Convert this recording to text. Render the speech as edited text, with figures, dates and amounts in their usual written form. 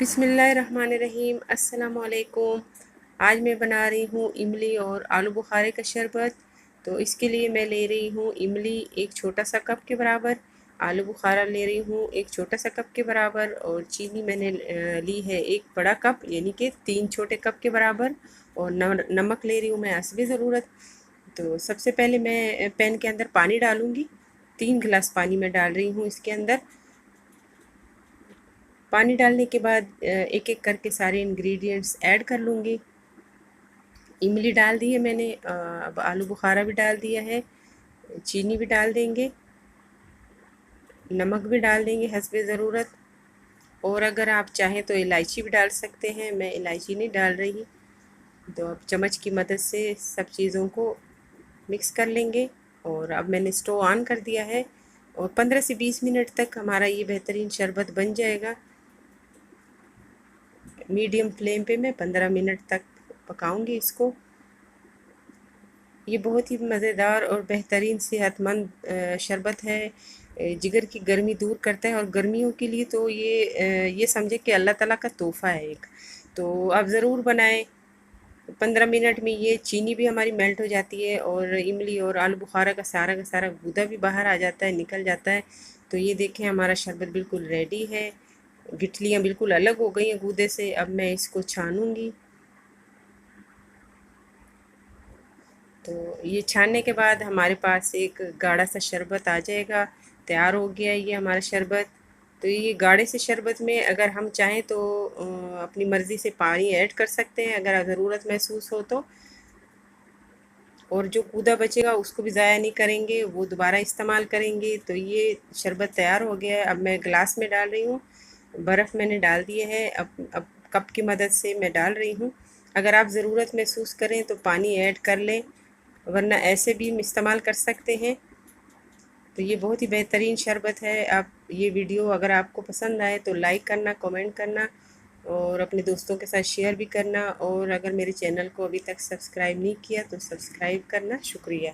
बिस्मिल्लाहिर्रहमानिर्रहीम। अस्सलामुअलैकुम। आज मैं बना रही हूँ इमली और आलू बुखारे का शरबत। तो इसके लिए मैं ले रही हूँ इमली एक छोटा सा कप के बराबर, आलू बुखारा ले रही हूँ एक छोटा सा कप के बराबर, और चीनी मैंने ली है एक बड़ा कप यानी कि 3 छोटे कप के बराबर, और नमक ले रही हूँ मैं हस्बे ज़रूरत। तो सबसे पहले मैं पैन के अंदर पानी डालूँगी। 3 गिलास पानी मैं डाल रही हूँ इसके अंदर। पानी डालने के बाद एक एक करके सारे इंग्रेडिएंट्स ऐड कर लूँगी। इमली डाल दी है मैंने, अब आलू बुखारा भी डाल दिया है, चीनी भी डाल देंगे, नमक भी डाल देंगे हस्बे ज़रूरत, और अगर आप चाहें तो इलायची भी डाल सकते हैं, मैं इलायची नहीं डाल रही। तो अब चम्मच की मदद से सब चीज़ों को मिक्स कर लेंगे, और अब मैंने स्टोव ऑन कर दिया है, और 15 से 20 मिनट तक हमारा ये बेहतरीन शरबत बन जाएगा। मीडियम फ्लेम पे मैं 15 मिनट तक पकाऊंगी इसको। ये बहुत ही मज़ेदार और बेहतरीन सेहतमंद शरबत है, जिगर की गर्मी दूर करता है, और गर्मियों के लिए तो ये समझे कि अल्लाह ताला का तोहफ़ा है एक। तो आप ज़रूर बनाएं। 15 मिनट में ये चीनी भी हमारी मेल्ट हो जाती है, और इमली और आलू बुखारा का सारा गूदा भी बाहर आ जाता है, निकल जाता है। तो ये देखें हमारा शरबत बिल्कुल रेडी है, गिठलियाँ बिल्कुल अलग हो गई हैं गूदे से। अब मैं इसको छानूंगी। तो ये छानने के बाद हमारे पास एक गाढ़ा सा शरबत आ जाएगा। तैयार हो गया ये हमारा शरबत। तो ये गाढ़े से शरबत में अगर हम चाहें तो अपनी मर्ज़ी से पानी ऐड कर सकते हैं अगर ज़रूरत महसूस हो तो, और जो कूदा बचेगा उसको भी ज़ाया नहीं करेंगे, वो दोबारा इस्तेमाल करेंगे। तो ये शरबत तैयार हो गया है। अब मैं गिलास में डाल रही हूँ, बर्फ़ मैंने डाल दिए है। अब कप की मदद से मैं डाल रही हूँ। अगर आप ज़रूरत महसूस करें तो पानी ऐड कर लें, वरना ऐसे भी हम इस्तेमाल कर सकते हैं। तो ये बहुत ही बेहतरीन शरबत है। आप ये वीडियो अगर आपको पसंद आए तो लाइक करना, कमेंट करना, और अपने दोस्तों के साथ शेयर भी करना, और अगर मेरे चैनल को अभी तक सब्सक्राइब नहीं किया तो सब्सक्राइब करना। शुक्रिया।